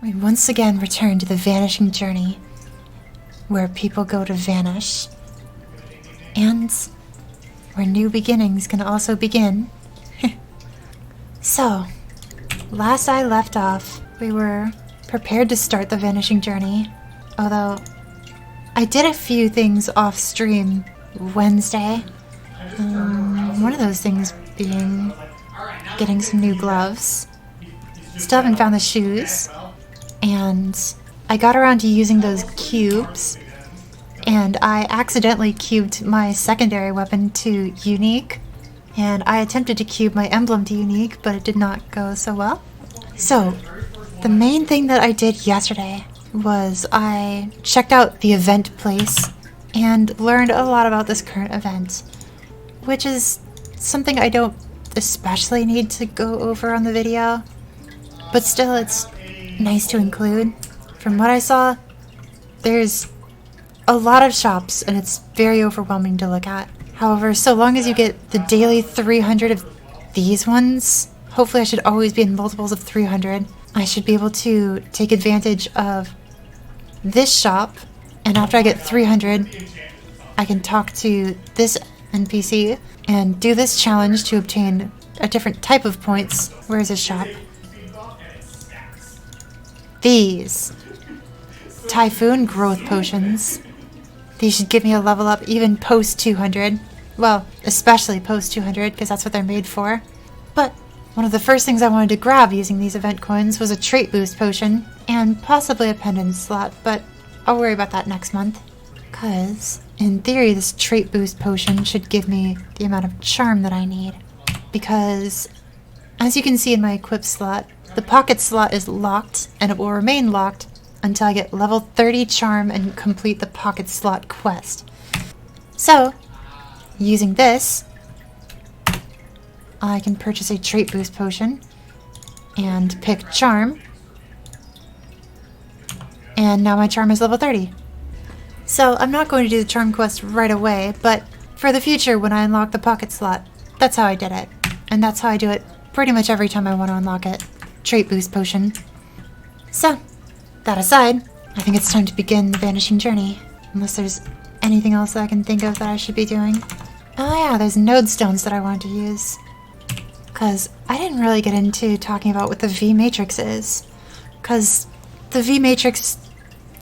We once again return to the Vanishing journey, where people go to vanish, and where new beginnings can also begin. So, last I left off, we were prepared to start the Vanishing journey, although I did a few things off stream Wednesday. One of those things being getting some new gloves. Still haven't found the shoes. And I got around to using those cubes, and I accidentally cubed my secondary weapon to unique, and I attempted to cube my emblem to unique, but it did not go so well. So, the main thing that I did yesterday was I checked out the event place and learned a lot about this current event, which is something I don't especially need to go over on the video, but still it's nice to include. From what I saw, there's a lot of shops and it's very overwhelming to look at. However, so long as you get the daily 300 of these ones, hopefully I should always be in multiples of 300, I should be able to take advantage of this shop, and after I get 300, I can talk to this NPC and do this challenge to obtain a different type of points. Where is this shop? These Typhoon Growth Potions. These should give me a level up even post 200. Well, especially post 200, because that's what they're made for. But one of the first things I wanted to grab using these event coins was a trait boost potion, and possibly a pendant slot, but I'll worry about that next month. Because, in theory, this trait boost potion should give me the amount of charm that I need. Because, as you can see in my equip slot, the pocket slot is locked, and it will remain locked until I get level 30 charm and complete the pocket slot quest. So, using this, I can purchase a trait boost potion and pick charm. And now my charm is level 30. So I'm not going to do the charm quest right away, but for the future when I unlock the pocket slot, that's how I did it. And that's how I do it pretty much every time I want to unlock it. Trait boost potion. So, that aside, I think it's time to begin the Vanishing journey. Unless there's anything else that I can think of that I should be doing. Oh yeah, there's node stones that I wanted to use. Because I didn't really get into talking about what the V matrix is. Because the V matrix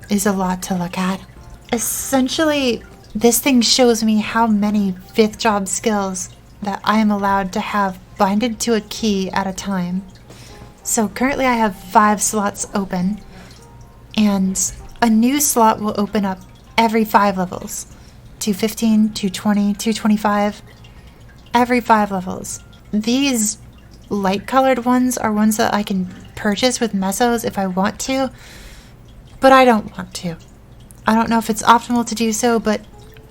is a lot to look at. Essentially, this thing shows me how many 5th job skills that I am allowed to have binded to a key at a time. So currently I have 5 slots open, and a new slot will open up every 5 levels. 215, 220, 225, every 5 levels. These light-colored ones are ones that I can purchase with mesos if I want to, but I don't want to. I don't know if it's optimal to do so, but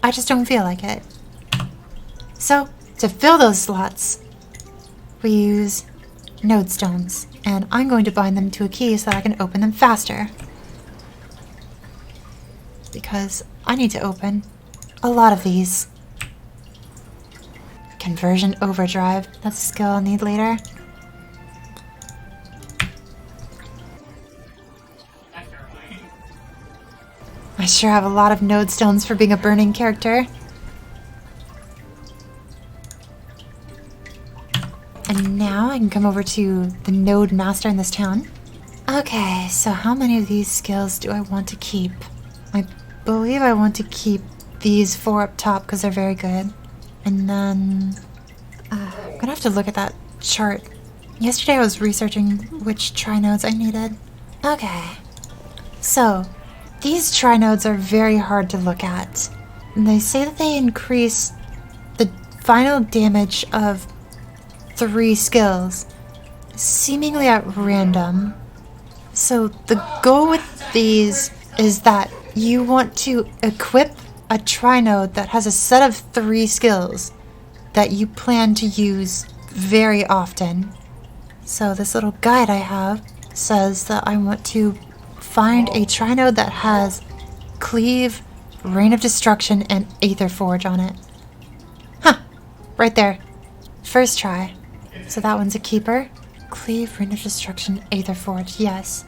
I just don't feel like it. So, to fill those slots, we use node stones, and I'm going to bind them to a key so that I can open them faster. Because I need to open a lot of these. Conversion Overdrive, that's a skill I'll need later. I sure have a lot of node stones for being a burning character. And now I can come over to the node master in this town. Okay, so how many of these skills do I want to keep? I believe I want to keep these 4 up top because they're very good. And then I'm gonna have to look at that chart. Yesterday I was researching which tri-nodes I needed. Okay, so these tri-nodes are very hard to look at. And they say that they increase the final damage of 3 skills, seemingly at random. So the goal with these is that you want to equip a tri-node that has a set of 3 skills that you plan to use very often. So this little guide I have says that I want to find a tri-node that has Cleave, Reign of Destruction, and Aether Forge on it. Huh, right there. First try. So that one's a keeper. Cleave, Reign of Destruction, Aether Forge, yes.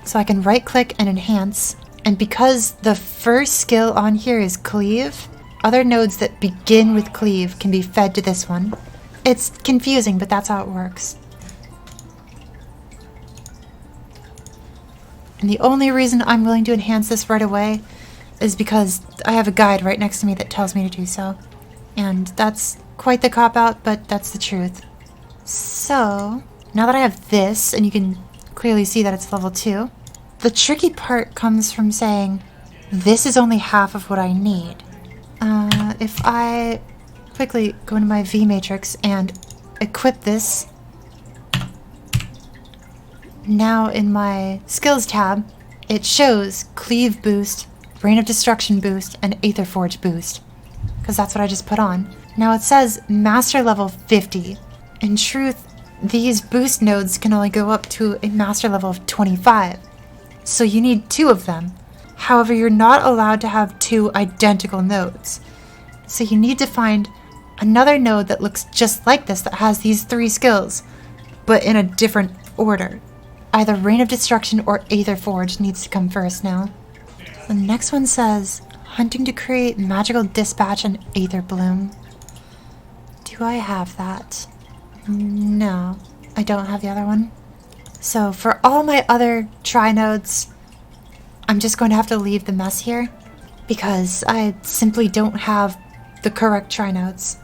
So I can right click and enhance. And because the first skill on here is cleave, other nodes that begin with cleave can be fed to this one. It's confusing, but that's how it works. And the only reason I'm willing to enhance this right away is because I have a guide right next to me that tells me to do so. And that's quite the cop-out, but that's the truth. So, now that I have this, and you can clearly see that it's level 2, the tricky part comes from saying, this is only half of what I need. If I quickly go into my V matrix and equip this, now in my skills tab, it shows cleave boost, Rain of Destruction boost, and Aether Forge boost. Because that's what I just put on. Now it says master level 50. In truth, these boost nodes can only go up to a master level of 25. So you need 2 of them. However, you're not allowed to have 2 identical nodes. So you need to find another node that looks just like this that has these 3 skills, but in a different order. Either Rain of Destruction or Aether Forge needs to come first now. The next one says, hunting to create magical dispatch and Aether Bloom. Do I have that? No, I don't have the other one. So for all my other tri-nodes, I'm just going to have to leave the mess here because I simply don't have the correct tri-nodes.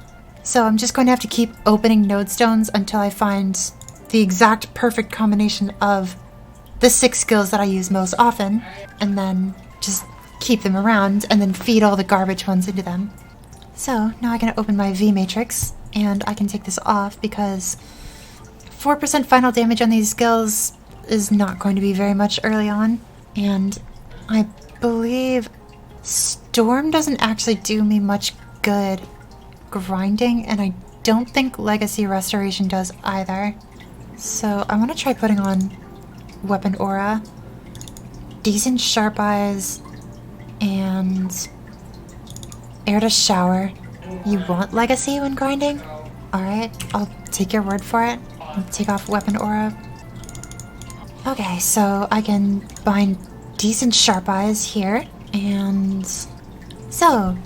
So I'm just going to have to keep opening node stones until I find the exact perfect combination of the 6 skills that I use most often, and then just keep them around and then feed all the garbage ones into them. So now I can open my V matrix and I can take this off because 4% final damage on these skills is not going to be very much early on, and I believe Storm doesn't actually do me much good grinding, and I don't think Legacy Restoration does either. So I want to try putting on Weapon Aura, Decent Sharp Eyes, and Air to Shower. You want Legacy when grinding? Alright, I'll take your word for it. I'll take off Weapon Aura. Okay, so I can bind Decent Sharp Eyes here, and so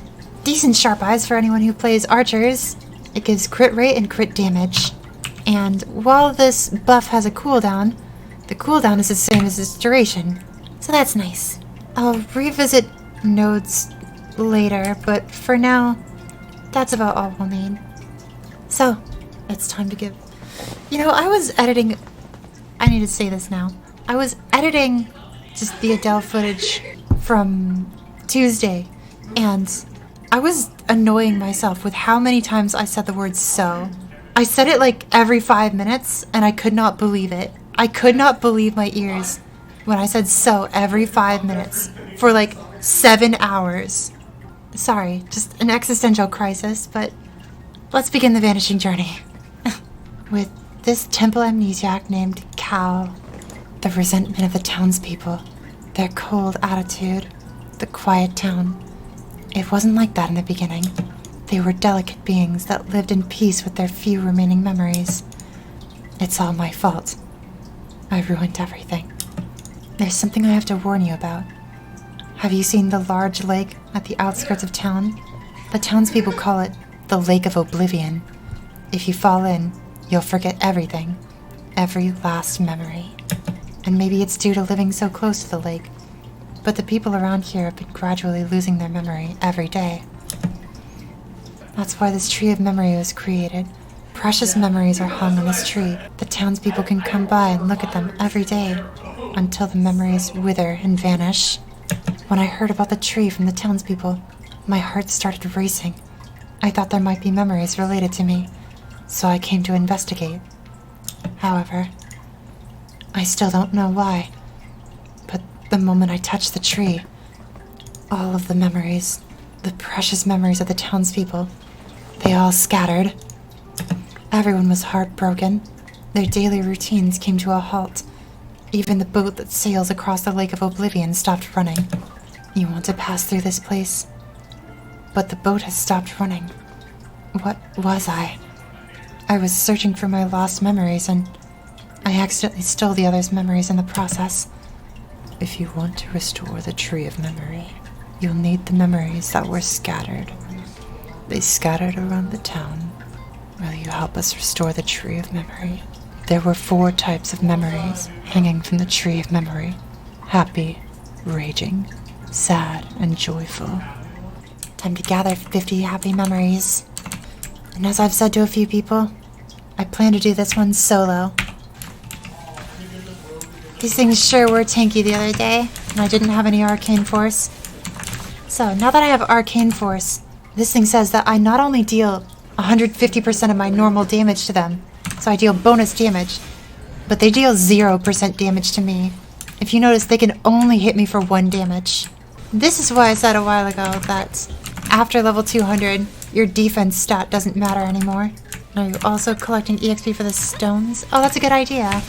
Decent Sharp Eyes, for anyone who plays archers, it gives crit rate and crit damage. And while this buff has a cooldown, the cooldown is the same as its duration. So that's nice. I'll revisit nodes later, but for now, that's about all we'll need. So, it's time to give... You know, I was editing... I need to say this now. I was editing just the Adele footage from Tuesday, and I was annoying myself with how many times I said the word so. I said it like every 5 minutes, and I could not believe it. I could not believe my ears when I said so every 5 minutes for like 7 hours. Sorry, just an existential crisis, but let's begin the Vanishing journey. With this temple amnesiac named Cal, the resentment of the townspeople, their cold attitude, the quiet town. It wasn't like that in the beginning. They were delicate beings that lived in peace with their few remaining memories. It's all my fault. I ruined everything. There's something I have to warn you about. Have you seen the large lake at the outskirts of town? The townspeople call it the Lake of Oblivion. If you fall in, you'll forget everything. Every last memory. And maybe it's due to living so close to the lake, but the people around here have been gradually losing their memory every day. That's why this tree of memory was created. Precious memories are hung on this tree. The townspeople can come by and look at them every day until the memories wither and vanish. When I heard about the tree from the townspeople, my heart started racing. I thought there might be memories related to me, so I came to investigate. However, I still don't know why, but the moment I touched the tree, all of the memories, the precious memories of the townspeople, they all scattered. Everyone was heartbroken. Their daily routines came to a halt. Even the boat that sails across the Lake of Oblivion stopped running. You want to pass through this place? But the boat has stopped running. What was I? I was searching for my lost memories, and I accidentally stole the others' memories in the process. If you want to restore the Tree of Memory, you'll need the memories that were scattered. They scattered around the town. Will you help us restore the Tree of Memory? There were 4 types of memories hanging from the Tree of Memory. Happy, raging, sad, and joyful. Time to gather 50 happy memories. And as I've said to a few people, I plan to do this one solo. These things sure were tanky the other day, and I didn't have any arcane force. So now that I have arcane force, this thing says that I not only deal 150% of my normal damage to them, so I deal bonus damage, but they deal 0% damage to me. If you notice, they can only hit me for 1 damage. This is why I said a while ago that after level 200, your defense stat doesn't matter anymore. Are you also collecting EXP for the stones? Oh, that's a good idea.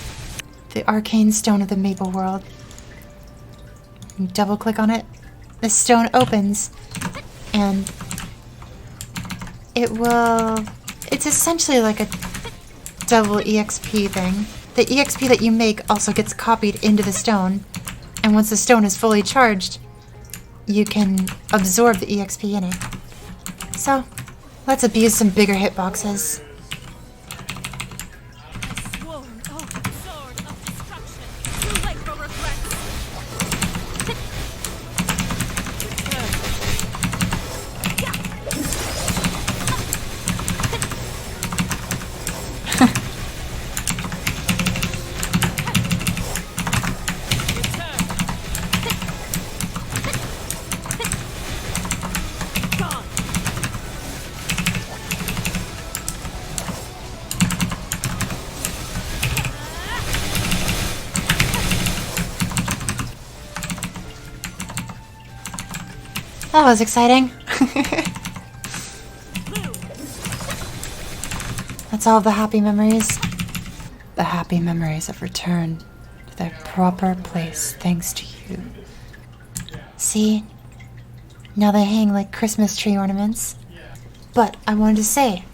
The Arcane Stone of the Maple World. You double click on it. The stone opens, and it's essentially like a double EXP thing. The EXP that you make also gets copied into the stone, and once the stone is fully charged, you can absorb the EXP in it. So, let's abuse some bigger hitboxes. That was exciting. That's all the happy memories. The happy memories have returned to their proper place thanks to you. See? Now they hang like Christmas tree ornaments. But I wanted to say,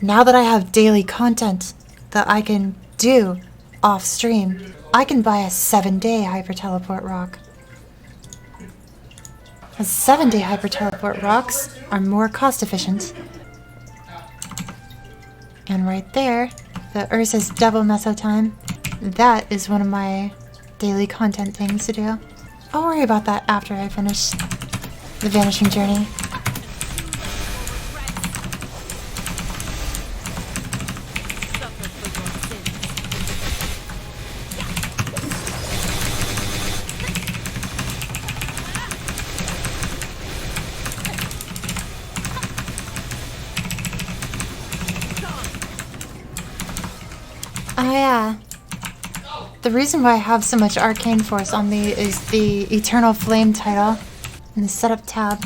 now that I have daily content that I can do off stream, I can buy a 7-day hyper teleport rock. As 7-day hyper teleport rocks are more cost efficient. And right there, the Ursa's double meso time, that is one of my daily content things to do. I'll worry about that after I finish the Vanishing journey. Oh yeah. The reason why I have so much arcane force on me is the Eternal Flame title. In the setup tab,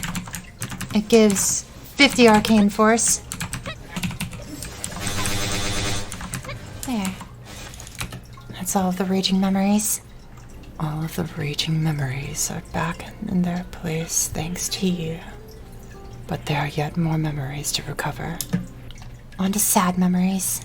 it gives 50 arcane force. There. That's all of the raging memories. All of the raging memories are back in their place thanks to you. But there are yet more memories to recover. On to sad memories.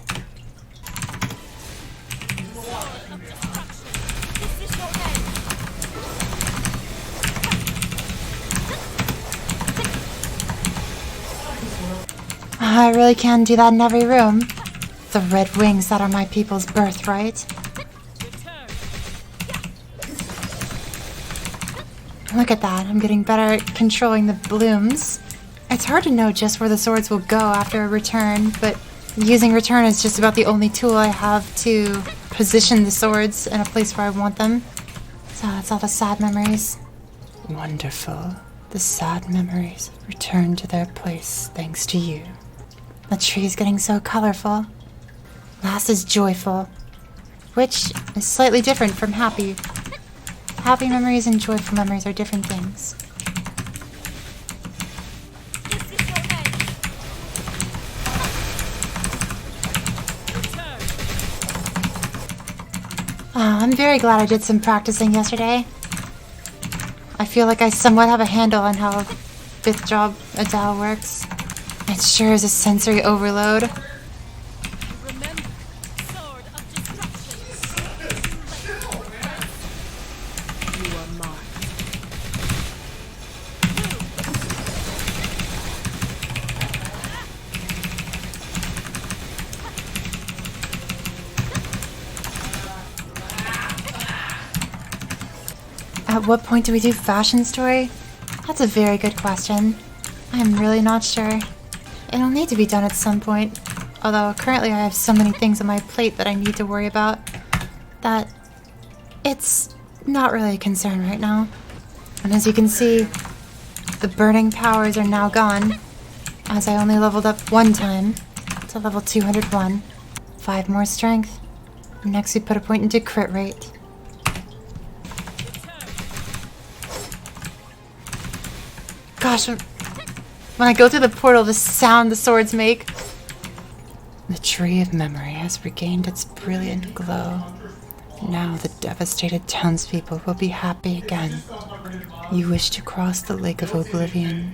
I really can do that in every room. The red wings that are my people's birthright. Look at that, I'm getting better at controlling the blooms. It's hard to know just where the swords will go after a return, but using return is just about the only tool I have to position the swords in a place where I want them. So that's all the sad memories. Wonderful. The sad memories return to their place thanks to you. The tree's getting so colorful. Last is joyful, which is slightly different from happy. Happy memories and joyful memories are different things. Oh, I'm very glad I did some practicing yesterday. I feel like I somewhat have a handle on how 5th job Adele works. It sure is a sensory overload. At what point do we do fashion story? That's a very good question. I'm really not sure. It'll need to be done at some point. Although currently I have so many things on my plate that I need to worry about that it's not really a concern right now. And as you can see, the burning powers are now gone, as I only leveled up one time to level 201. 5 more strength. Next we put a point into crit rate. Gosh, when I go through the portal, the sound the swords make. The tree of memory has regained its brilliant glow. Now the devastated townspeople will be happy again. You wish to cross the Lake of Oblivion.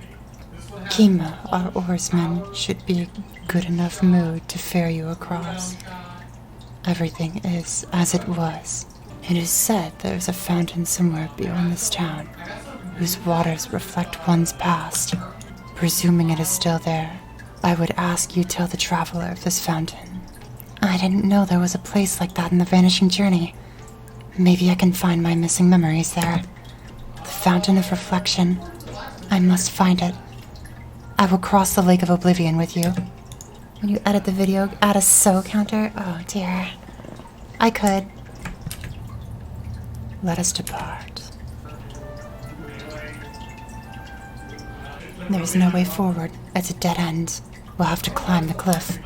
Kima, our oarsman, should be in good enough mood to ferry you across. Everything is as it was. It is said there is a fountain somewhere beyond this town, whose waters reflect one's past. Presuming it is still there, I would ask you tell the traveler of this fountain. I didn't know there was a place like that in the Vanishing Journey. Maybe I can find my missing memories there. The Fountain of Reflection. I must find it. I will cross the Lake of Oblivion with you. When you edit the video, add a so counter? Oh dear. I could. Let us depart. There's no way forward. It's a dead end. We'll have to climb the cliff.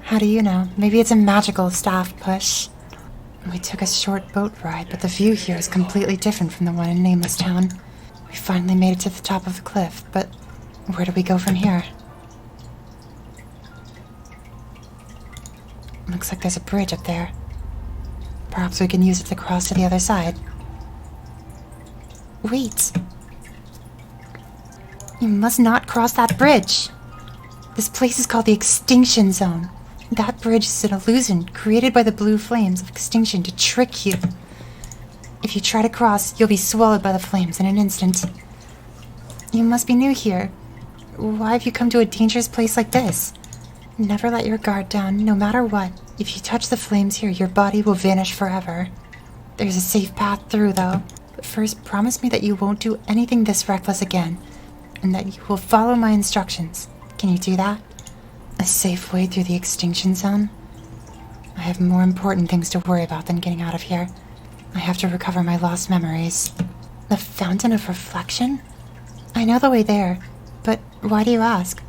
How do you know? Maybe it's a magical staff push. We took a short boat ride, but the view here is completely different from the one in Nameless Town. We finally made it to the top of the cliff, but where do we go from here? Looks like there's a bridge up there. Perhaps we can use it to cross to the other side. Wait. You must not cross that bridge. This place is called the Extinction Zone. That bridge is an illusion created by the blue flames of extinction to trick you. If you try to cross, you'll be swallowed by the flames in an instant. You must be new here. Why have you come to a dangerous place like this? Never let your guard down, no matter what. If you touch the flames here, your body will vanish forever. There's a safe path through, though. But first, promise me that you won't do anything this reckless again, and that you will follow my instructions. Can you do that? A safe way through the Extinction Zone? I have more important things to worry about than getting out of here. I have to recover my lost memories. The Fountain of Reflection? I know the way there, but why do you ask?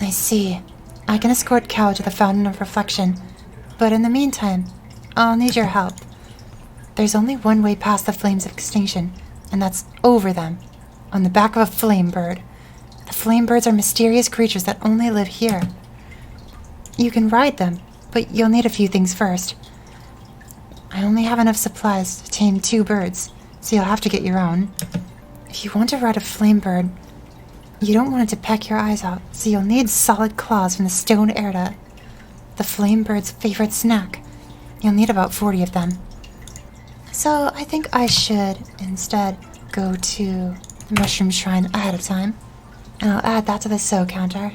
I see. I can escort Cow to the Fountain of Reflection, but in the meantime, I'll need your help. There's only one way past the flames of extinction, and that's over them, on the back of a flame bird. The flame birds are mysterious creatures that only live here. You can ride them, but you'll need a few things first. I only have enough supplies to tame 2 birds, so you'll have to get your own. If you want to ride a flame bird, you don't want it to peck your eyes out, so you'll need solid claws from the stone erda. The flame bird's favorite snack. You'll need about 40 of them. So I think I should instead go to the Mushroom Shrine ahead of time, and I'll add that to the so counter.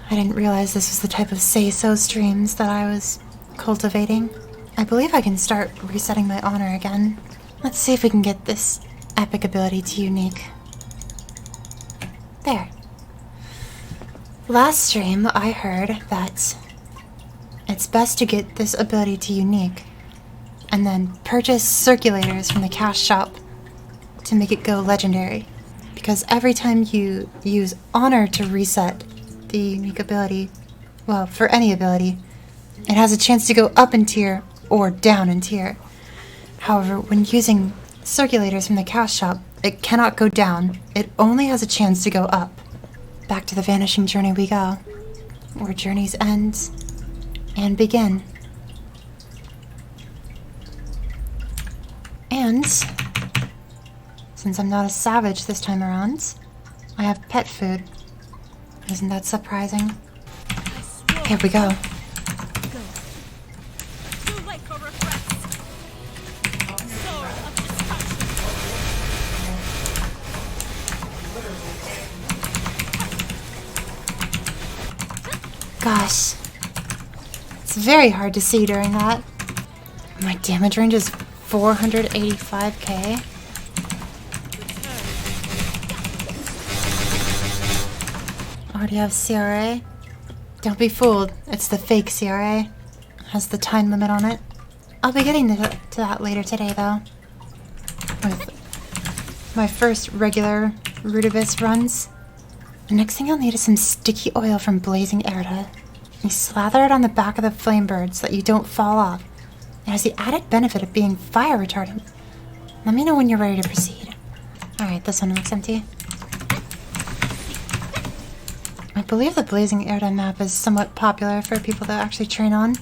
I didn't realize this was the type of say-so streams that I was cultivating. I believe I can start resetting my honor again. Let's see if we can get this epic ability to unique. There. Last stream, I heard that it's best to get this ability to unique and then purchase circulators from the cash shop to make it go legendary. Because every time you use honor to reset the unique ability, well, for any ability, it has a chance to go up in tier or down in tier. However, when using circulators from the cash shop, it cannot go down. It only has a chance to go up. Back to the Vanishing Journey we go, where journeys end and begin. And since I'm not a savage this time around, I have pet food. Isn't that surprising? Here we go. Gosh, it's very hard to see during that. My damage range is 485k. Already have CRA? Don't be fooled. It's the fake CRA. Has the time limit on it. I'll be getting to that later today, though. With my first regular Rudibus runs. The next thing you'll need is some sticky oil from Blazing Erda. You slather it on the back of the flame bird so that you don't fall off. It has the added benefit of being fire retardant. Let me know when you're ready to proceed. Alright, this one looks empty. I believe the Blazing Erda map is somewhat popular for people that actually train on.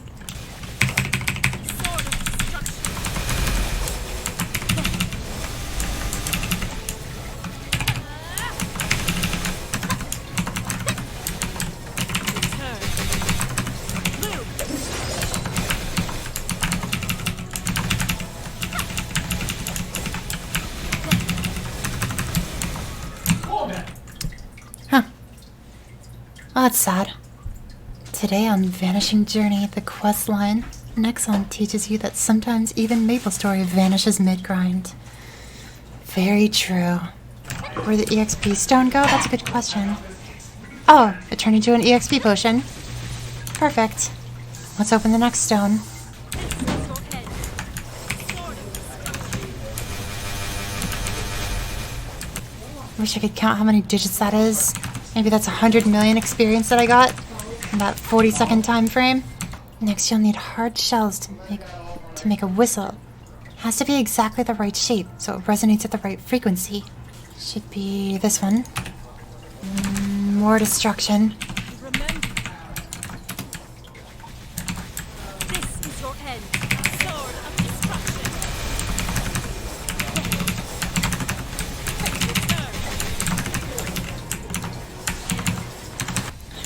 Oh, that's sad. Today on Vanishing Journey, the quest line, Nexon teaches you that sometimes even MapleStory vanishes mid-grind. Very true. Where'd the EXP stone go? That's a good question. Oh, it turned into an EXP potion. Perfect. Let's open the next stone. Wish I could count how many digits that is. Maybe that's 100 million experience that I got in that 40-second time frame. Next, you'll need hard shells to make a whistle. It has to be exactly the right shape, so it resonates at the right frequency. Should be this one. More destruction. This is your end. Sword of destruction.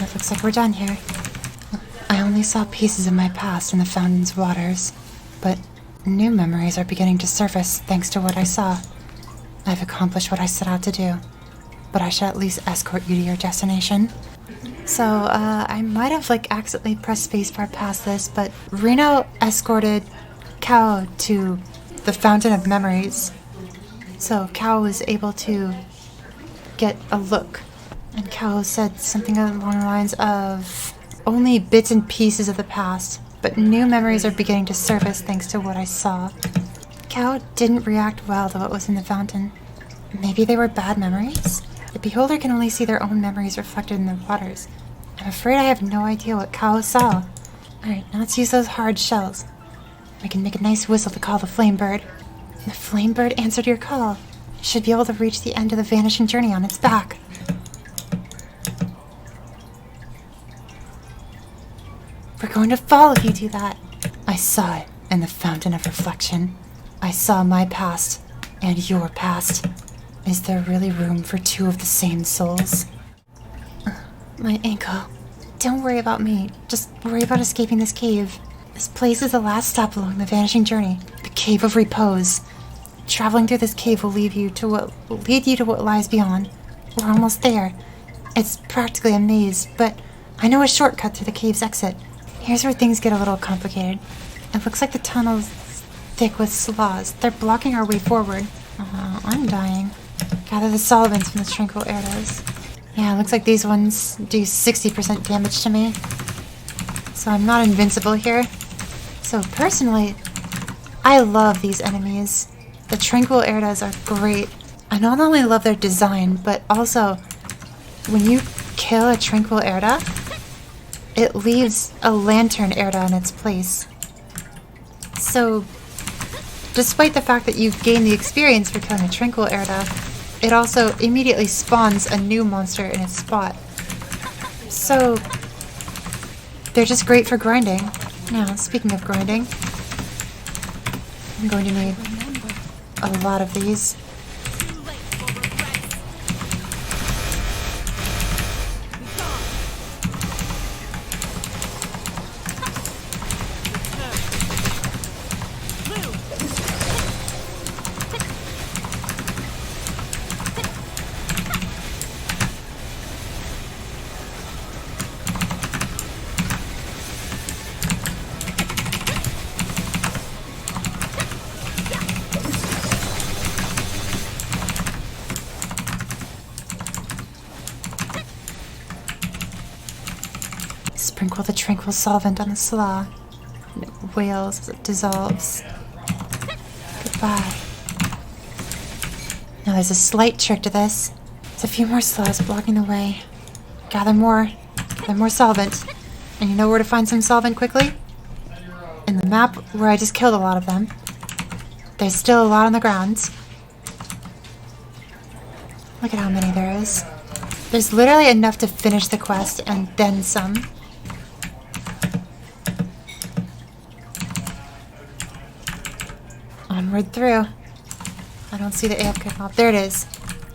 It looks like we're done here. I only saw pieces of my past in the fountain's waters, but new memories are beginning to surface thanks to what I saw. I've accomplished what I set out to do, but I should at least escort you to your destination. So, I might have accidentally pressed spacebar past this, but Reno escorted Kao to the Fountain of Memories. So Kao was able to get a look. And Kao said something along the lines of, only bits and pieces of the past, but new memories are beginning to surface thanks to what I saw. Kao didn't react well to what was in the fountain. Maybe they were bad memories? The beholder can only see their own memories reflected in the waters. I'm afraid I have no idea what Kao saw. Alright, now let's use those hard shells. We can make a nice whistle to call the flame bird. And the flame bird answered your call. It should be able to reach the end of the Vanishing Journey on its back. We're going to fall if you do that. I saw it in the Fountain of Reflection. I saw my past and your past. Is there really room for two of the same souls? My ankle. Don't worry about me. Just worry about escaping this cave. This place is the last stop along the Vanishing Journey. The Cave of Repose. Traveling through this cave will lead you to what lies beyond. We're almost there. It's practically a maze, but I know a shortcut to the cave's exit. Here's where things get a little complicated. It looks like the tunnel's thick with sloths. They're blocking our way forward. I'm dying. Gather the solvents from the tranquil areas. Yeah, it looks like these ones do 60% damage to me. So I'm not invincible here. So personally, I love these enemies. The tranquil areas are great. I not only love their design, but also when you kill a tranquil area, it leaves a lantern area in its place. So, despite the fact that you've gained the experience for killing a tranquil area, it also immediately spawns a new monster in its spot. So, they're just great for grinding. Now, speaking of grinding, I'm going to need a lot of these. Sprinkle the tranquil solvent on the slaw. And it wails as it dissolves. Goodbye. Now there's a slight trick to this. There's a few more slaws blocking the way. Gather more solvent. And you know where to find some solvent quickly? In the map where I just killed a lot of them. There's still a lot on the ground. Look at how many there is. There's literally enough to finish the quest and then some. Onward through. I don't see the AFK mob. There it is.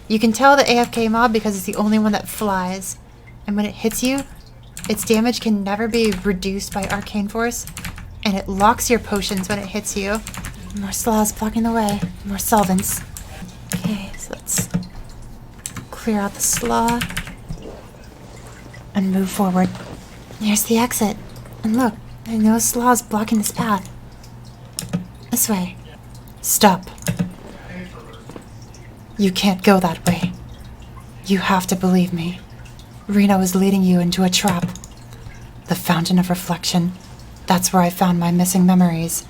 You can tell the AFK mob because it's the only one that flies. And when it hits you, its damage can never be reduced by arcane force. And it locks your potions when it hits you. More slaws blocking the way. More solvents. Okay, so let's clear out the slaw. And move forward. Here's the exit. And look, there are no slaws blocking this path. This way. Stop. You can't go that way. You have to believe me. Reno is leading you into a trap. The Fountain of Reflection. That's where I found my missing memories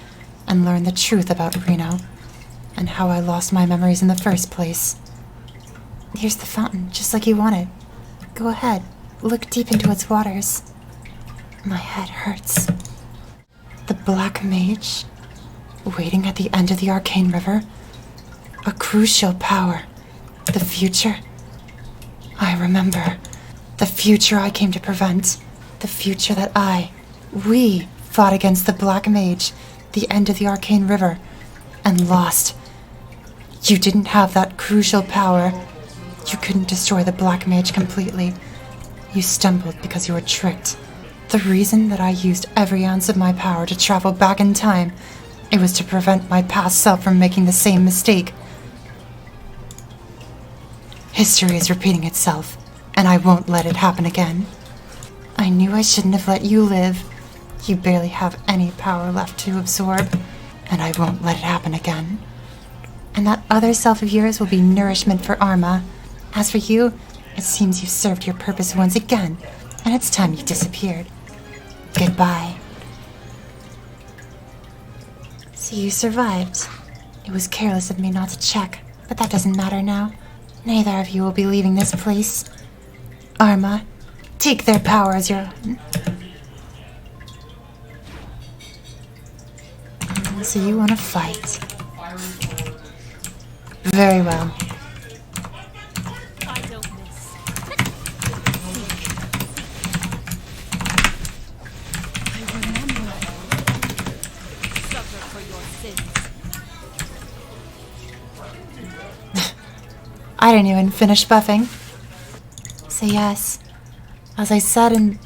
and learned the truth about Reno and how I lost my memories in the first place. Here's the fountain, just like you wanted. Go ahead, look deep into its waters. My head hurts. The Black Mage, waiting at the end of the Arcane River. A crucial power. The future. I remember. The future I came to prevent. The future that we fought against the Black Mage, the end of the Arcane River, and lost. You didn't have that crucial power. You couldn't destroy the Black Mage completely. You stumbled because you were tricked. The reason that I used every ounce of my power to travel back in time, it was to prevent my past self from making the same mistake. History is repeating itself, and I won't let it happen again. I knew I shouldn't have let you live. You barely have any power left to absorb, and I won't let it happen again. And that other self of yours will be nourishment for Arma. As for you, it seems you've served your purpose once again, and it's time you disappeared. Goodbye. So you survived. It was careless of me not to check, but that doesn't matter now. Neither of you will be leaving this place. Arma, take their power as your own. So you want to fight. Very well. I don't miss. I remember. Suffer for your sins. I didn't even finish buffing. So yes, as I said in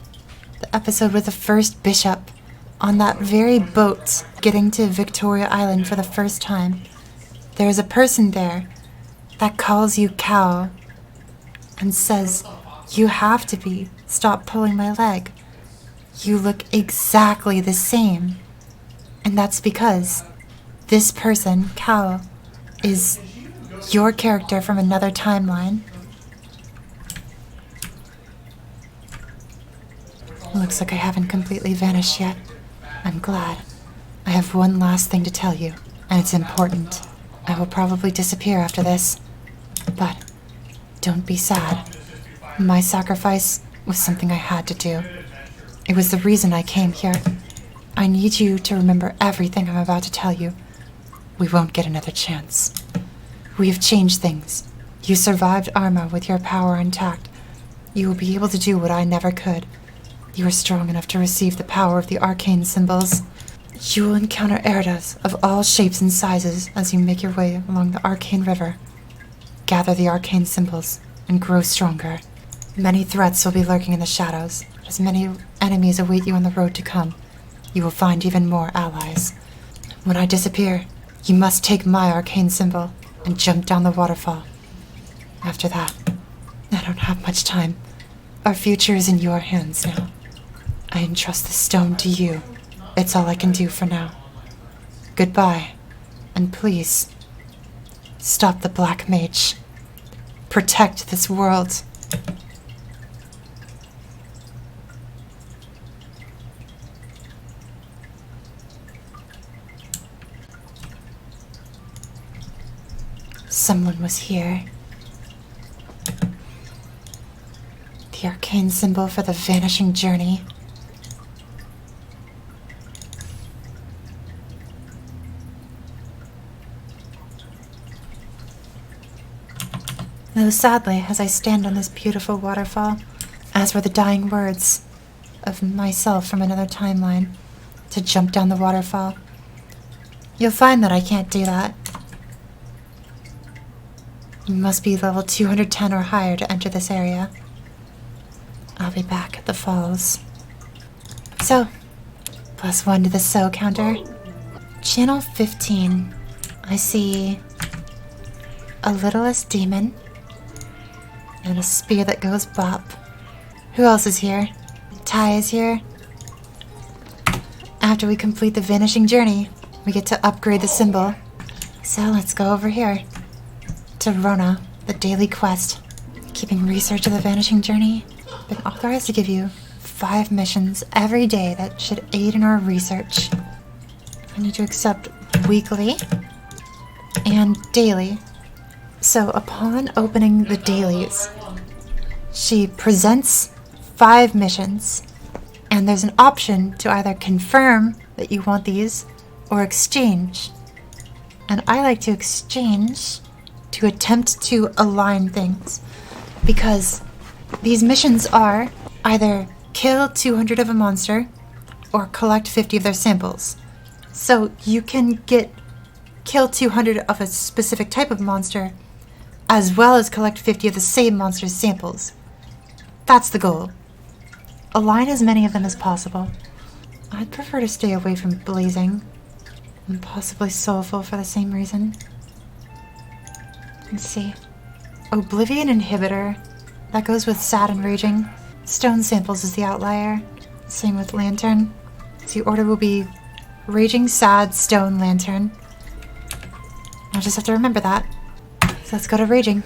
the episode with the first bishop, on that very boat getting to Victoria Island for the first time, there is a person there that calls you cow and says, "You have to be. Stop pulling my leg. You look exactly the same." And that's because this person, Cow, is your character from another timeline. Looks like I haven't completely vanished yet. I'm glad. I have one last thing to tell you, and it's important. I will probably disappear after this, but don't be sad. My sacrifice was something I had to do. It was the reason I came here. I need you to remember everything I'm about to tell you. We won't get another chance. We have changed things. You survived Arma with your power intact. You will be able to do what I never could. You are strong enough to receive the power of the Arcane Symbols. You will encounter Erdas of all shapes and sizes as you make your way along the Arcane River. Gather the Arcane Symbols and grow stronger. Many threats will be lurking in the shadows. As many enemies await you on the road to come, you will find even more allies. When I disappear, you must take my Arcane Symbol and jump down the waterfall. After that, I don't have much time. Our future is in your hands now. I entrust the stone to you. It's all I can do for now. Goodbye, and please, stop the Black Mage. Protect this world. Someone was here. The arcane symbol for the vanishing journey. Though sadly, as I stand on this beautiful waterfall, as were the dying words of myself from another timeline, to jump down the waterfall, you'll find that I can't do that. You must be level 210 or higher to enter this area. I'll be back at the falls. So, +1 to the so counter. Channel 15. I see a littlest demon and a spear that goes bop. Who else is here? Ty is here. After we complete the vanishing journey, we get to upgrade the symbol. So let's go over here to Rona, the daily quest. Keeping research of the vanishing journey. Been authorized to give you 5 missions every day that should aid in our research. I need to accept weekly and daily. So upon opening the dailies, she presents 5 missions, and there's an option to either confirm that you want these or exchange. And I like to exchange to attempt to align things, because these missions are either kill 200 of a monster or collect 50 of their samples. So you can kill 200 of a specific type of monster as well as collect 50 of the same monster's samples. That's the goal. Align as many of them as possible. I'd prefer to stay away from blazing and possibly soulful for the same reason. Let's see. Oblivion inhibitor. That goes with sad and raging. Stone samples is the outlier. Same with lantern. So the order will be raging, sad, stone, lantern. I'll just have to remember that. So let's go to raging.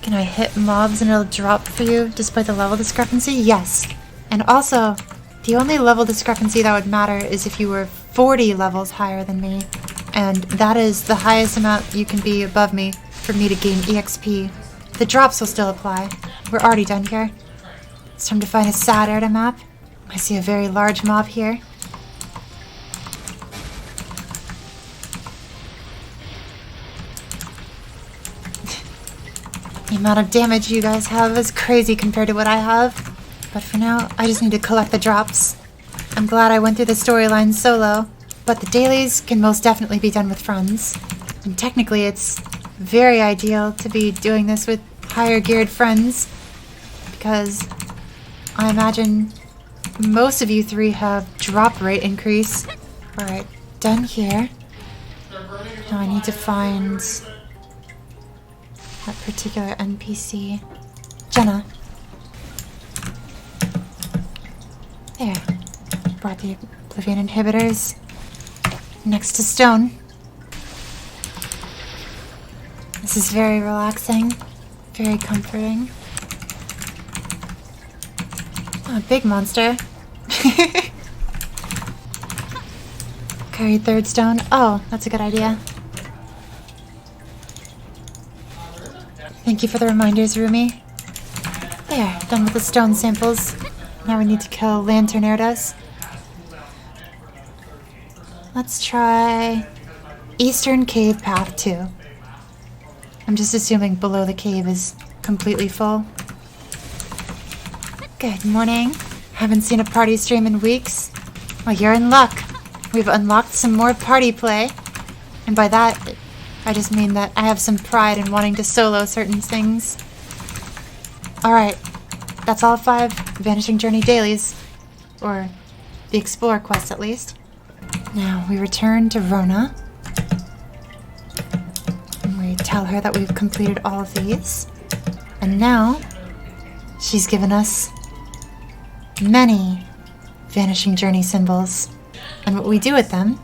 Can I hit mobs and it'll drop for you despite the level discrepancy? Yes. And also, the only level discrepancy that would matter is if you were 40 levels higher than me. And that is the highest amount you can be above me for me to gain EXP. The drops will still apply. We're already done here. It's time to find a sad area map. I see a very large mob here. The amount of damage you guys have is crazy compared to what I have. But for now, I just need to collect the drops. I'm glad I went through the storyline solo, but the dailies can most definitely be done with friends. And technically it's very ideal to be doing this with higher geared friends, because I imagine most of you 3 have drop rate increase. Alright, done here. Now I need to find that particular NPC. Jenna. There. Brought the Oblivion inhibitors. Next to stone. This is very relaxing. Very comforting. Oh, a big monster. Carry 3rd stone. Oh, that's a good idea. Thank you for the reminders, Rumi. There, done with the stone samples. Now we need to kill Lantern Erdos. Let's try Eastern Cave Path 2. I'm just assuming below the cave is completely full. Good morning. Haven't seen a party stream in weeks. Well, you're in luck. We've unlocked some more party play. And by that, I just mean that I have some pride in wanting to solo certain things. Alright, that's all 5 Vanishing Journey dailies. Or the Explore quest, at least. Now, we return to Rona. And we tell her that we've completed all of these. And now, she's given us many Vanishing Journey symbols. And what we do with them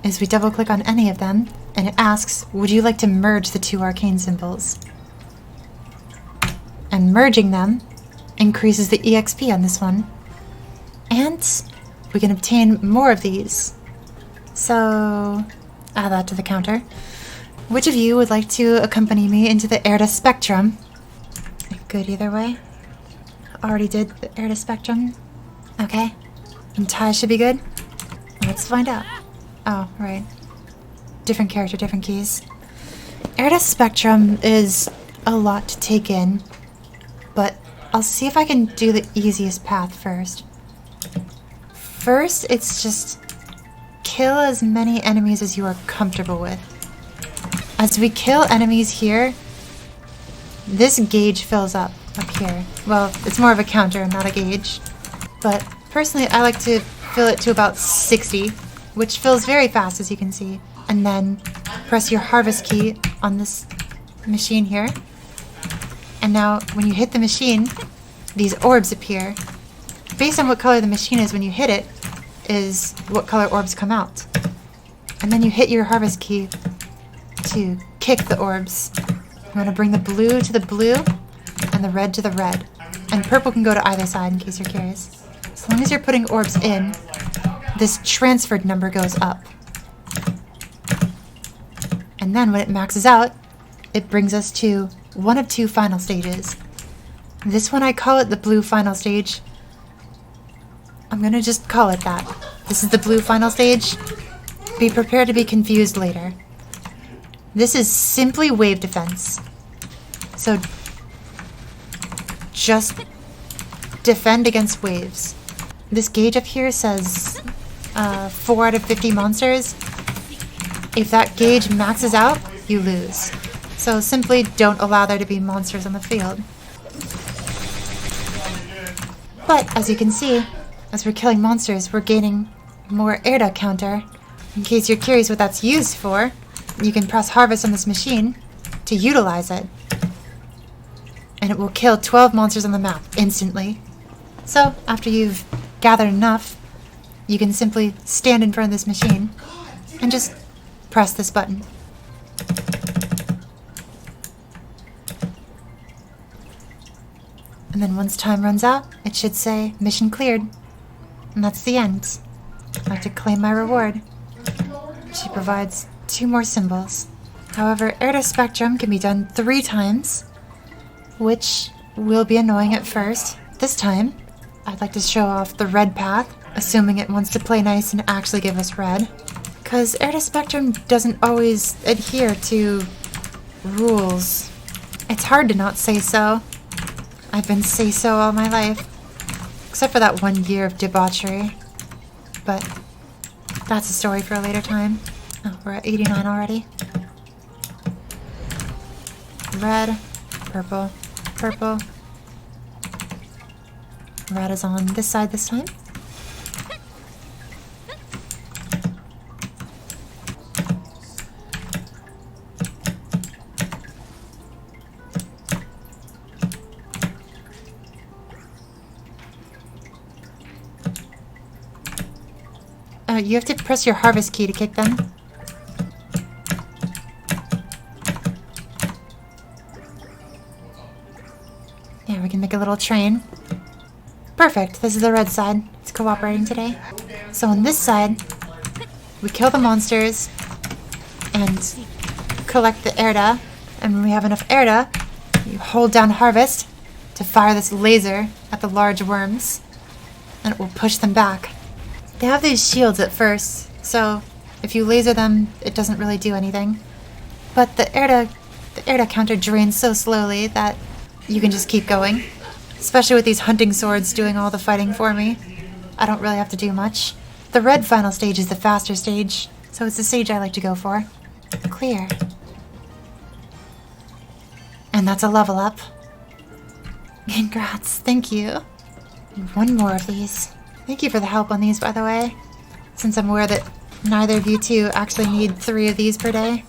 is we double click on any of them and it asks, would you like to merge the 2 arcane symbols? And merging them increases the EXP on this one. And we can obtain more of these. So, add that to the counter. Which of you would like to accompany me into the Erda Spectrum? Good either way. Already did the Erda Spectrum. Okay. And Ty should be good? Let's find out. Oh, right. Different character, different keys. Erda Spectrum is a lot to take in, but I'll see if I can do the easiest path first. First, it's just kill as many enemies as you are comfortable with. As we kill enemies here, this gauge fills up here. Well, it's more of a counter, not a gauge. But personally, I like to fill it to about 60, which fills very fast, as you can see. And then press your harvest key on this machine here. And now, when you hit the machine, these orbs appear. Based on what color the machine is when you hit it, is what color orbs come out. And then you hit your harvest key to kick the orbs. You want to bring the blue to the blue and the red to the red. And purple can go to either side in case you're curious. As long as you're putting orbs in, this transferred number goes up. And then when it maxes out, it brings us to one of two final stages. This one I call it the blue final stage. I'm gonna just call it that. This is the blue final stage. Be prepared to be confused later. This is simply wave defense. So just defend against waves. This gauge up here says 4 out of 50 monsters. If that gauge maxes out, you lose. So simply don't allow there to be monsters on the field. But as you can see, as we're killing monsters, we're gaining more Erda counter. In case you're curious what that's used for, you can press harvest on this machine to utilize it. And it will kill 12 monsters on the map instantly. So after you've gathered enough, you can simply stand in front of this machine and just press this button. And then once time runs out, it should say mission cleared. And that's the end. I'd like to claim my reward. She provides 2 more symbols. However, Erda Spectrum can be done 3 times, which will be annoying at first. This time, I'd like to show off the red path, assuming it wants to play nice and actually give us red. Because Erda Spectrum doesn't always adhere to rules. It's hard to not say so. I've been say so all my life. Except for that 1 year of debauchery. But that's a story for a later time. Oh, we're at 89 already. Red, purple, purple. Red is on this side this time. You have to press your harvest key to kick them. Yeah, we can make a little train. Perfect, this is the red side. It's cooperating today. So on this side, we kill the monsters and collect the Erda. And when we have enough Erda, you hold down harvest to fire this laser at the large worms. And it will push them back. They have these shields at first, so if you laser them, it doesn't really do anything. But the Erda counter drains so slowly that you can just keep going. Especially with these hunting swords doing all the fighting for me. I don't really have to do much. The red final stage is the faster stage, so it's the stage I like to go for. Clear. And that's a level up. Congrats, thank you. 1 more of these. Thank you for the help on these, by the way. Since I'm aware that neither of you two actually need 3 of these per day.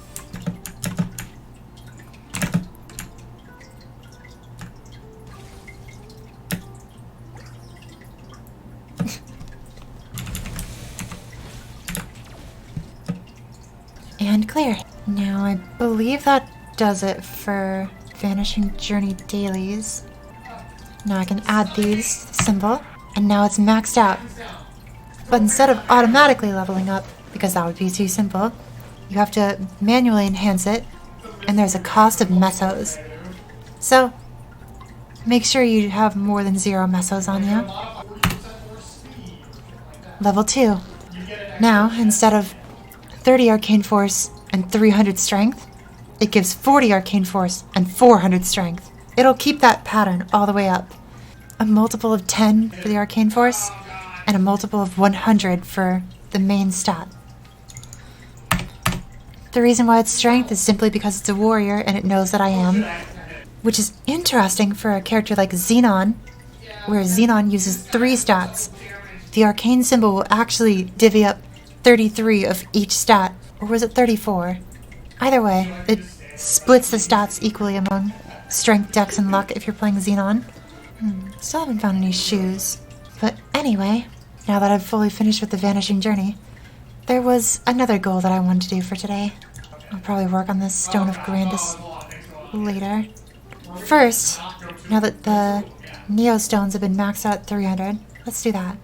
And clear. Now, I believe that does it for Vanishing Journey dailies. Now I can add these, symbol. And now it's maxed out. But instead of automatically leveling up, because that would be too simple, you have to manually enhance it, and there's a cost of mesos. So, make sure you have more than 0 mesos on you. Level 2. Now, instead of 30 Arcane Force and 300 Strength, it gives 40 Arcane Force and 400 Strength. It'll keep that pattern all the way up. A multiple of 10 for the Arcane Force, and a multiple of 100 for the main stat. The reason why it's Strength is simply because it's a warrior and it knows that I am, which is interesting for a character like Xenon, where Xenon uses 3 stats. The Arcane Symbol will actually divvy up 33 of each stat, or was it 34? Either way, it splits the stats equally among Strength, Dex, and Luck if you're playing Xenon. Still haven't found any shoes. But anyway, now that I've fully finished with the Vanishing Journey, there was another goal that I wanted to do for today. I'll probably work on this Stone of Grandis later. First, now that the Neo Stones have been maxed out at 300, let's do that.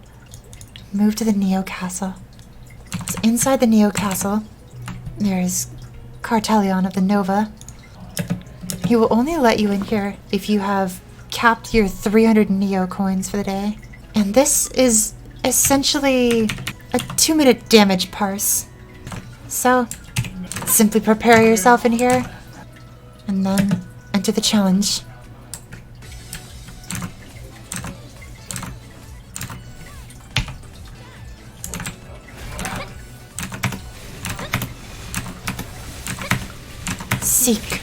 Move to the Neo Castle. So inside the Neo Castle, there's Cartelion of the Nova. He will only let you in here if you have capped your 300 Neo coins for the day. And this is essentially a 2-minute damage parse. So, simply prepare yourself in here, and then enter the challenge. Seek.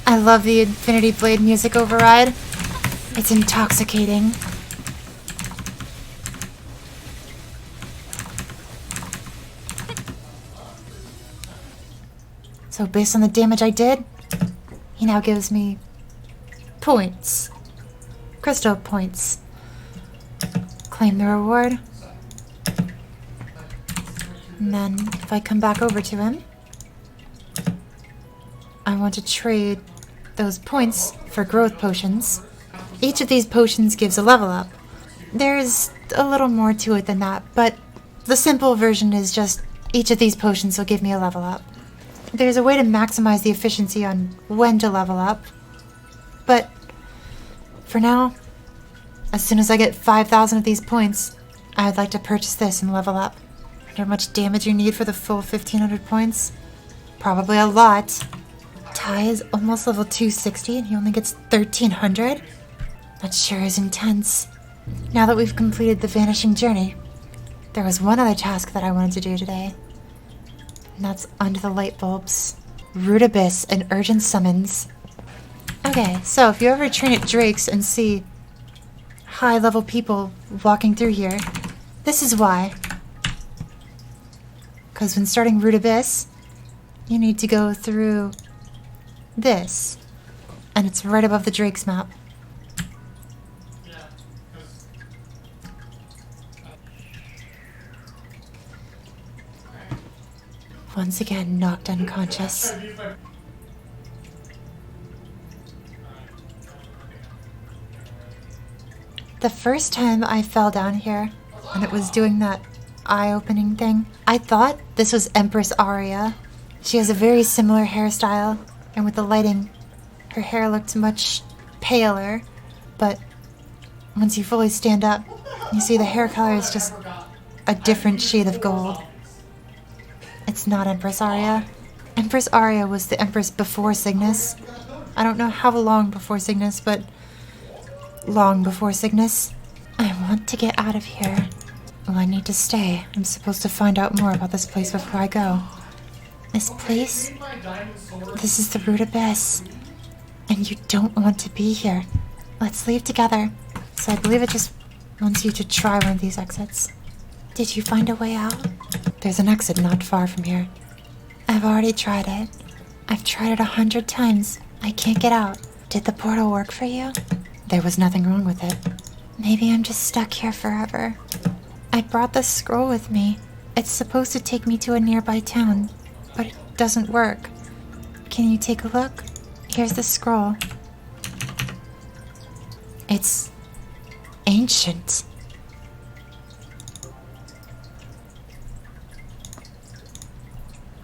I love the Infinity Blade music override. It's intoxicating. So based on the damage I did, he now gives me points. Crystal points. Claim the reward. And then if I come back over to him, I want to trade those points for growth potions. Each of these potions gives a level up. There's a little more to it than that, but the simple version is just each of these potions will give me a level up. There's a way to maximize the efficiency on when to level up, but for now, as soon as I get 5,000 of these points, I'd like to purchase this and level up. How much damage you need for the full 1,500 points? Probably a lot. Ty is almost level 260 and he only gets 1,300? That sure is intense. Now that we've completed the Vanishing Journey, there was one other task that I wanted to do today. And that's under the light bulbs. Root Abyss and Urgent Summons. Okay, so if you ever train at Drake's and see high-level people walking through here, this is why. Because when starting Root Abyss, you need to go through this. And it's right above the Drake's map. Once again, knocked unconscious. The first time I fell down here, and it was doing that eye-opening thing, I thought this was Empress Aria. She has a very similar hairstyle, and with the lighting, her hair looked much paler, but once you fully stand up, you see the hair color is just a different shade of gold. It's not Empress Aria. Empress Aria was the Empress before Cygnus. I don't know how long before Cygnus, but long before Cygnus. I want to get out of here. Well, I need to stay. I'm supposed to find out more about this place before I go. This place? This is the Root Abyss. And you don't want to be here. Let's leave together. So I believe it just wants you to try one of these exits. Did you find a way out? There's an exit not far from here. I've already tried it. I've tried it 100 times. I can't get out. Did the portal work for you? There was nothing wrong with it. Maybe I'm just stuck here forever. I brought this scroll with me. It's supposed to take me to a nearby town, but it doesn't work. Can you take a look? Here's the scroll. It's ancient.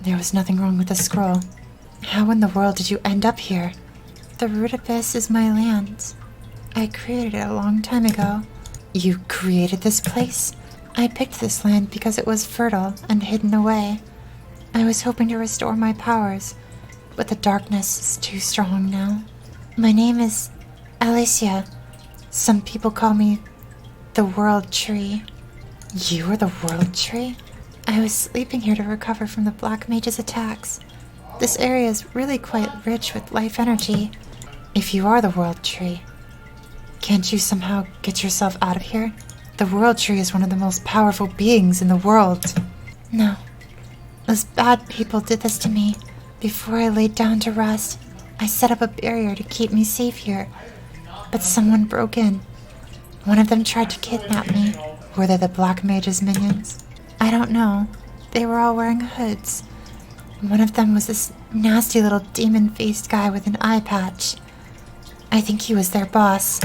There was nothing wrong with the scroll. How in the world did you end up here? The Root Abyss is my land. I created it a long time ago. You created this place? I picked this land because it was fertile and hidden away. I was hoping to restore my powers, but the darkness is too strong now. My name is Alicia. Some people call me the World Tree. You are the World Tree? I was sleeping here to recover from the Black Mage's attacks. This area is really quite rich with life energy. If you are the World Tree, can't you somehow get yourself out of here? The World Tree is one of the most powerful beings in the world. No. Those bad people did this to me. Before I laid down to rest, I set up a barrier to keep me safe here. But someone broke in. One of them tried to kidnap me. Were they the Black Mage's minions? I don't know. They were all wearing hoods. One of them was this nasty little demon-faced guy with an eye patch. I think he was their boss.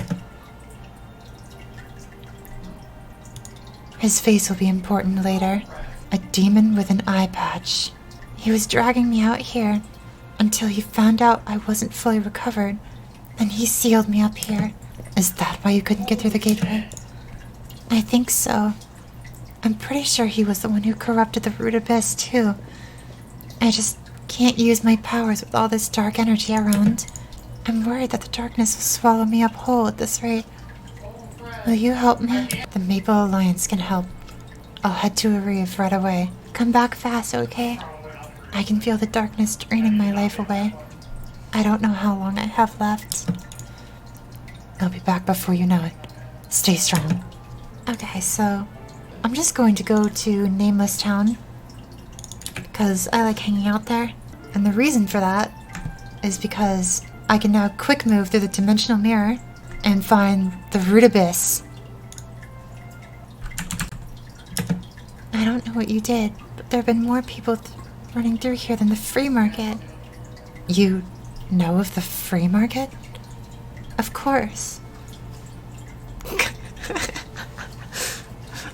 His face will be important later. A demon with an eye patch. He was dragging me out here until he found out I wasn't fully recovered. Then he sealed me up here. Is that why you couldn't get through the gateway? I think so. I'm pretty sure he was the one who corrupted the Root Abyss too. I just can't use my powers with all this dark energy around. I'm worried that the darkness will swallow me up whole at this rate. Will you help me? The Maple Alliance can help. I'll head to Areve right away. Come back fast, okay? I can feel the darkness draining my life away. I don't know how long I have left. I'll be back before you know it. Stay strong. Okay, so I'm just going to go to Nameless Town because I like hanging out there. And the reason for that is because I can now quick move through the dimensional mirror and find the Root Abyss. I don't know what you did, but there have been more people running through here than the free market. You know of the free market? Of course.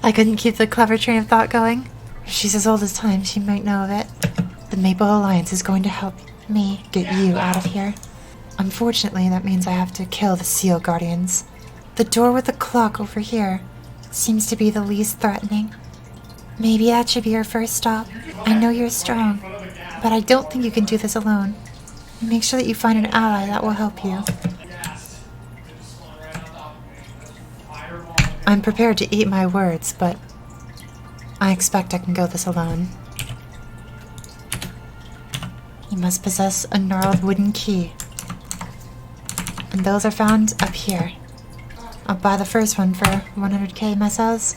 I couldn't keep the clever train of thought going. She's as old as time, she might know of it. The Maple Alliance is going to help me get you out of here. Unfortunately, that means I have to kill the Seal Guardians. The door with the clock over here seems to be the least threatening. Maybe that should be our first stop. I know you're strong, but I don't think you can do this alone. Make sure that you find an ally that will help you. I'm prepared to eat my words, but I expect I can go this alone. You must possess a gnarled wooden key. And those are found up here. I'll buy the first one for 100k mesos.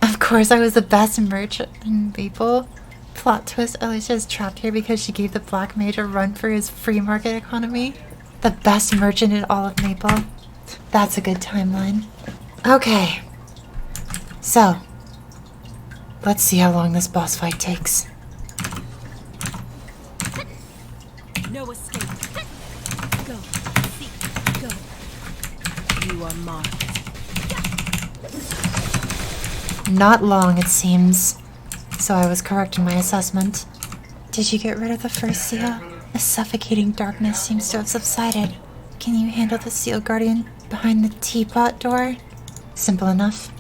Of course, I was the best merchant in Maple. Plot twist, Alicia is trapped here because she gave the Black Mage a run for his free market economy. The best merchant in all of Maple. That's a good timeline. Okay. So, let's see how long this boss fight takes. No escape. Go. Seek. Go. You are marked. Not long, it seems. So I was correct in my assessment. Did you get rid of the first seal? The suffocating darkness seems to have subsided. Can you handle the Seal Guardian behind the teapot door? Simple enough.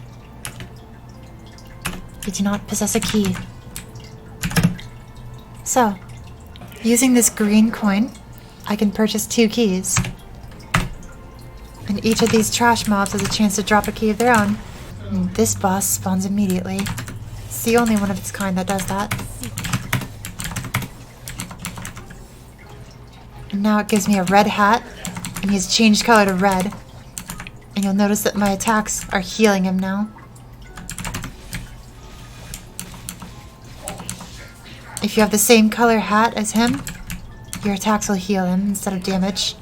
You do not possess a key. So, using this green coin, I can purchase 2 keys. And each of these trash mobs has a chance to drop a key of their own. And this boss spawns immediately. It's the only one of its kind that does that. And now it gives me a red hat, and he has changed color to red. And you'll notice that my attacks are healing him now. If you have the same color hat as him, your attacks will heal him instead of damage.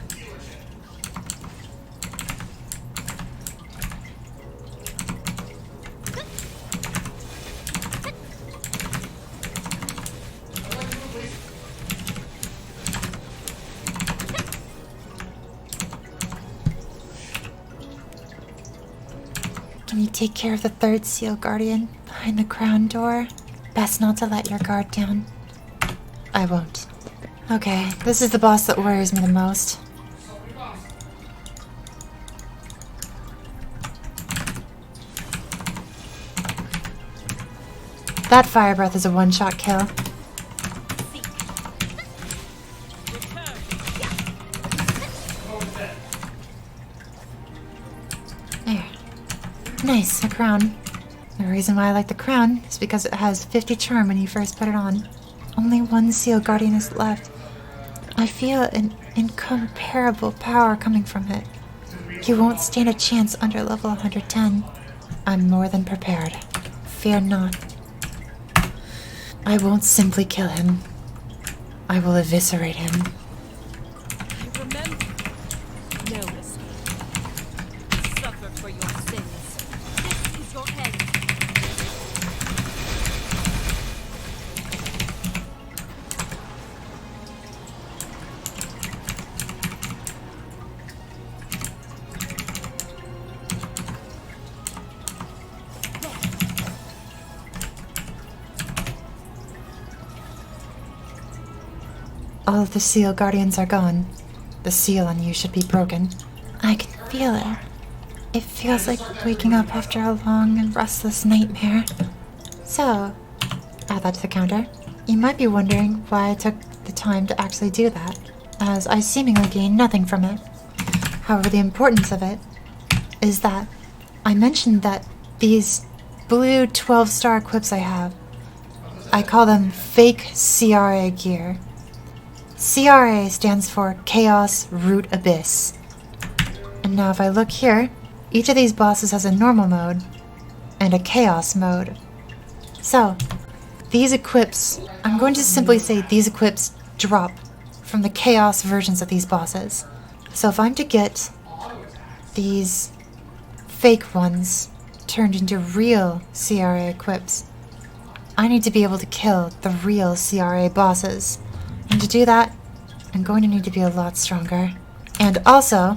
Can you take care of the 3rd seal guardian behind the crown door? Best not to let your guard down. I won't. Okay, this is the boss that worries me the most. That fire breath is a one-shot kill. There. Nice, a crown. The reason why I like the crown is because it has 50 charm when you first put it on. Only 1 seal guardian is left. I feel an incomparable power coming from it. You won't stand a chance under level 110. I'm more than prepared. Fear not. I won't simply kill him. I will eviscerate him. Remember, no escape. Suffer for your sins. This is your head. All of the seal guardians are gone. The seal on you should be broken. I can feel it. It feels like waking up after a long and restless nightmare. So, add that to the counter. You might be wondering why I took the time to actually do that, as I seemingly gained nothing from it. However, the importance of it is that I mentioned that these blue 12-star equips I have, I call them fake CRA gear. CRA stands for Chaos Root Abyss. And now if I look here, each of these bosses has a normal mode and a chaos mode. So, these equips, I'm going to simply say these equips drop from the chaos versions of these bosses. So if I'm to get these fake ones turned into real CRA equips, I need to be able to kill the real CRA bosses. And to do that, I'm going to need to be a lot stronger. And also,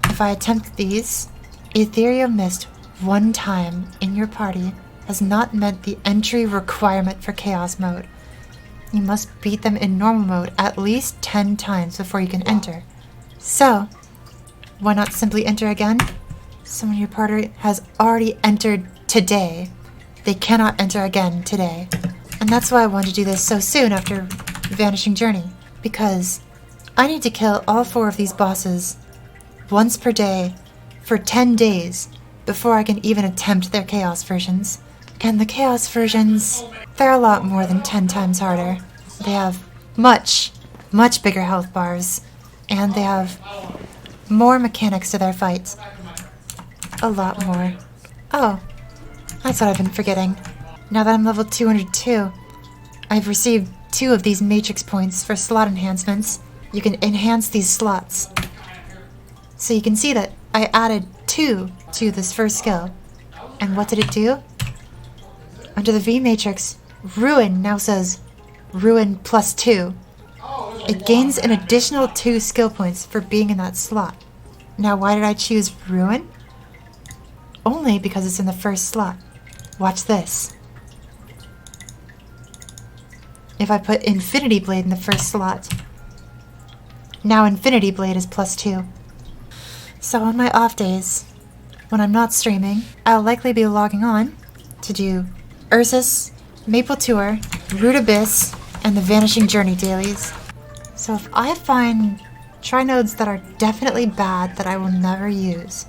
if I attempt these, Ethereal Mist 1 time in your party has not met the entry requirement for Chaos Mode. You must beat them in normal mode at least 10 times before you can enter. So, why not simply enter again? Someone in your party has already entered today. They cannot enter again today. And that's why I wanted to do this so soon after Vanishing Journey, because I need to kill all 4 of these bosses once per day for 10 days before I can even attempt their Chaos versions. And the Chaos versions, they're a lot more than 10 times harder. They have much, much bigger health bars, and they have more mechanics to their fights. A lot more. Oh, that's what I've been forgetting. Now that I'm level 202, I've received 2 of these matrix points for slot enhancements. You can enhance these slots. So you can see that I added 2 to this first skill. And what did it do? Under the V matrix, Ruin now says Ruin +2. It gains an additional 2 skill points for being in that slot. Now why did I choose Ruin? Only because it's in the first slot. Watch this. If I put Infinity Blade in the first slot, now Infinity Blade is +2. So on my off days, when I'm not streaming, I'll likely be logging on to do Ursus, Maple Tour, Root Abyss, and the Vanishing Journey dailies. So if I find trinodes that are definitely bad that I will never use,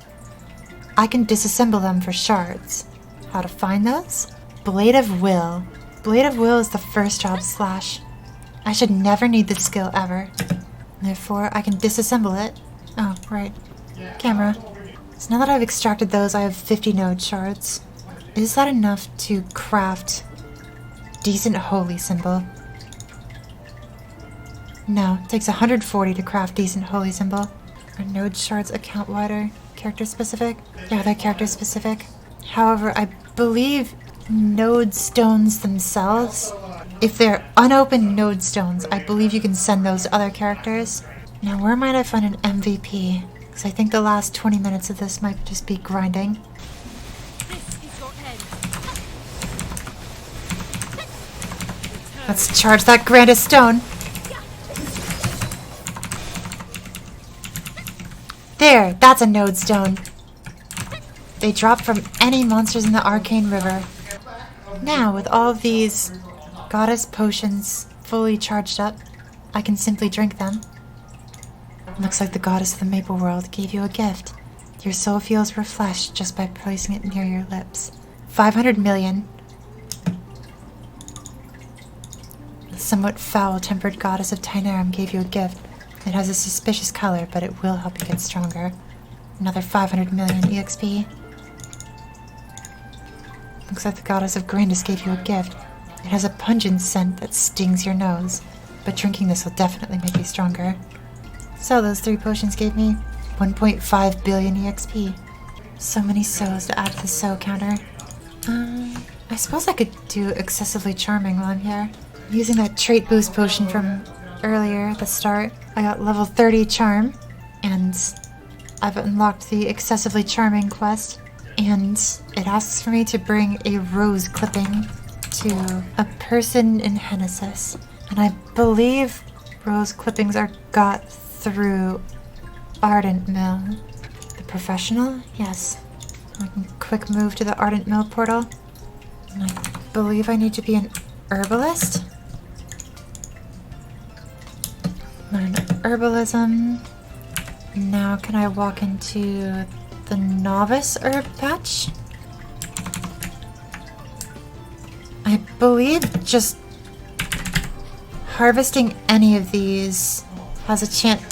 I can disassemble them for shards. How to find those? Blade of Will. Blade of Will is the first job slash. I should never need this skill ever. Therefore, I can disassemble it. Oh, right. Camera. So now that I've extracted those, I have 50 node shards. Is that enough to craft decent holy symbol? No, it takes 140 to craft decent holy symbol. Are node shards account wider? Character specific? Yeah, they're character specific. However, I believe node stones themselves, if they're unopened node stones, I believe you can send those to other characters. Now, where might I find an MVP? Because I think the last 20 minutes of this might just be grinding. This is your end. Let's charge that grandest stone. There, that's a node stone. They drop from any monsters in the Arcane River. Now, with all of these goddess potions fully charged up, I can simply drink them. Looks like the goddess of the Maple World gave you a gift. Your soul feels refreshed just by placing it near your lips. 500 million. The somewhat foul-tempered goddess of Tynerum gave you a gift. It has a suspicious color, but it will help you get stronger. Another 500 million EXP. Looks like the goddess of Grandis gave you a gift. It has a pungent scent that stings your nose, but drinking this will definitely make you stronger. So those 3 potions gave me 1.5 billion EXP. So many souls to add to the soul counter. I suppose I could do excessively charming while I'm here. Using that trait boost potion from earlier at the start, I got level 30 charm, and I've unlocked the excessively charming quest, and it asks for me to bring a rose clipping to a person in Genesis. And I believe rose clippings are got through Ardent Mill. The professional? Yes. I can quick move to the Ardent Mill portal. And I believe I need to be an herbalist. Learn herbalism. Now can I walk into the novice herb patch? I believe just harvesting any of these has a chance.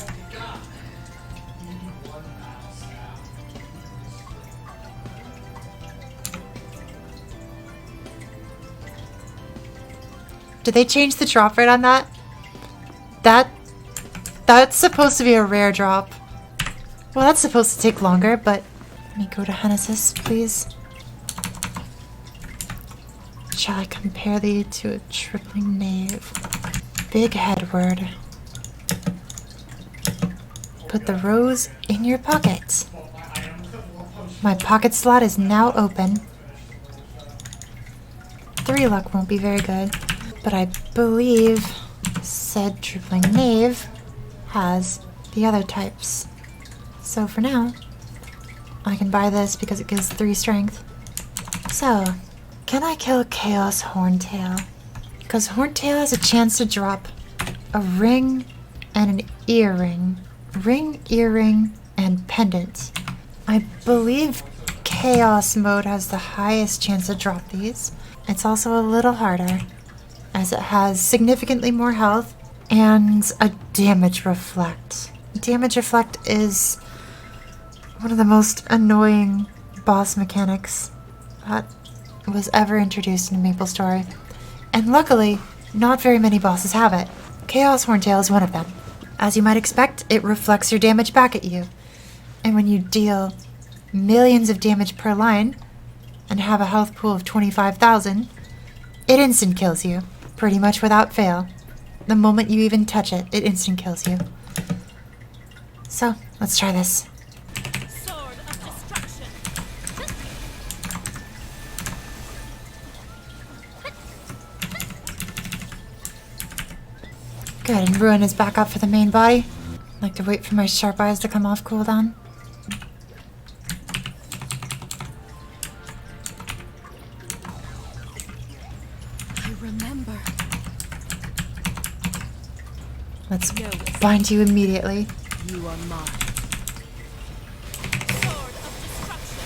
Did they change the drop rate on that? That's supposed to be a rare drop. Well, that's supposed to take longer, but let me go to Genesis, please. Shall I compare thee to a tripling knave? Big head word. Put the rose in your pocket. My pocket slot is now open. 3 luck won't be very good, but I believe said tripling knave has the other types. So for now, I can buy this because it gives 3 strength. So, can I kill Chaos Horntail? Because Horntail has a chance to drop a ring and an earring. Ring, earring, and pendant. I believe Chaos mode has the highest chance to drop these. It's also a little harder, as it has significantly more health and a damage reflect. Damage reflect is one of the most annoying boss mechanics that was ever introduced in MapleStory. And luckily, not very many bosses have it. Chaos Horntail is one of them. As you might expect, it reflects your damage back at you. And when you deal millions of damage per line and have a health pool of 25,000, it instant kills you, pretty much without fail. The moment you even touch it, it instant kills you. So, let's try this. Sword of destruction. Good, and Ruin is back up for the main body. I'd like to wait for my sharp eyes to come off cooldown. I remember. Let's No escape. bind you immediately. You are mine. Sword of destruction.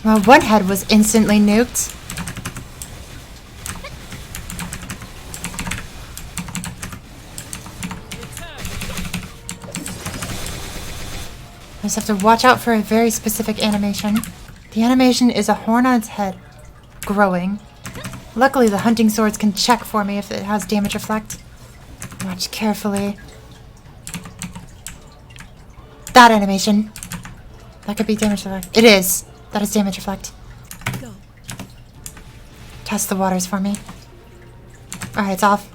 Well, one head was instantly nuked. I just have to watch out for a very specific animation. The animation is a horn on its head, growing. Luckily, the hunting swords can check for me if it has damage reflect. Watch carefully. That animation. That could be damage reflect. It is. That is damage reflect. Go. Test the waters for me. Alright, it's off.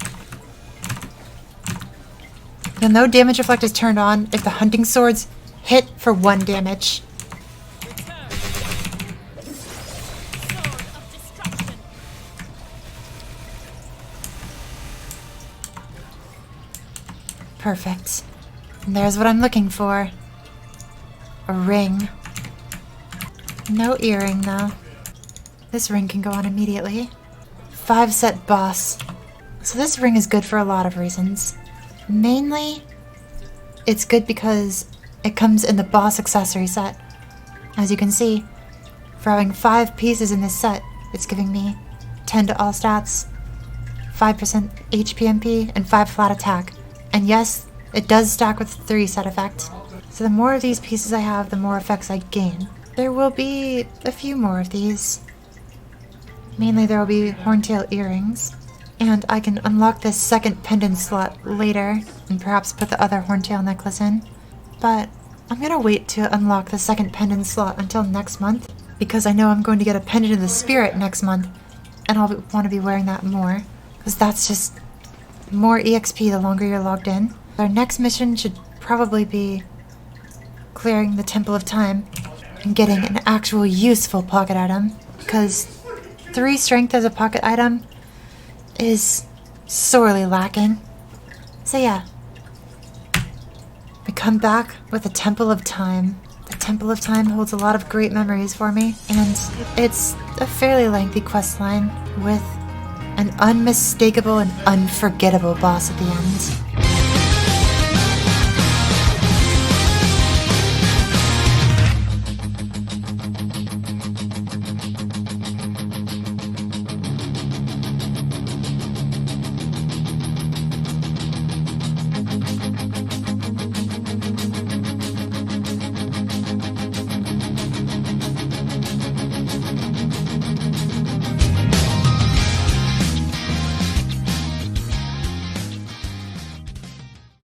You'll know damage reflect is turned on if the hunting swords hit for 1 damage. Return. Sword of destruction. Perfect. And there's what I'm looking for. A ring. No earring, though. This ring can go on immediately. 5-set boss. So this ring is good for a lot of reasons. Mainly, it's good because it comes in the boss accessory set. As you can see, for having 5 pieces in this set, it's giving me 10 to all stats, 5% HPMP, and 5 flat attack. And yes, it does stack with 3 set effect. So the more of these pieces I have, the more effects I gain. There will be a few more of these. Mainly there will be horntail earrings. And I can unlock this second pendant slot later and perhaps put the other horntail necklace in. But I'm gonna wait to unlock the second pendant slot until next month because I know I'm going to get a pendant of the spirit next month and I'll want to be wearing that more because that's just more EXP the longer you're logged in. Our next mission should probably be clearing the Temple of Time and getting an actual useful pocket item because 3 strength as a pocket item is sorely lacking. So yeah, we come back with the Temple of Time. The Temple of Time holds a lot of great memories for me, and it's a fairly lengthy quest line with an unmistakable and unforgettable boss at the end.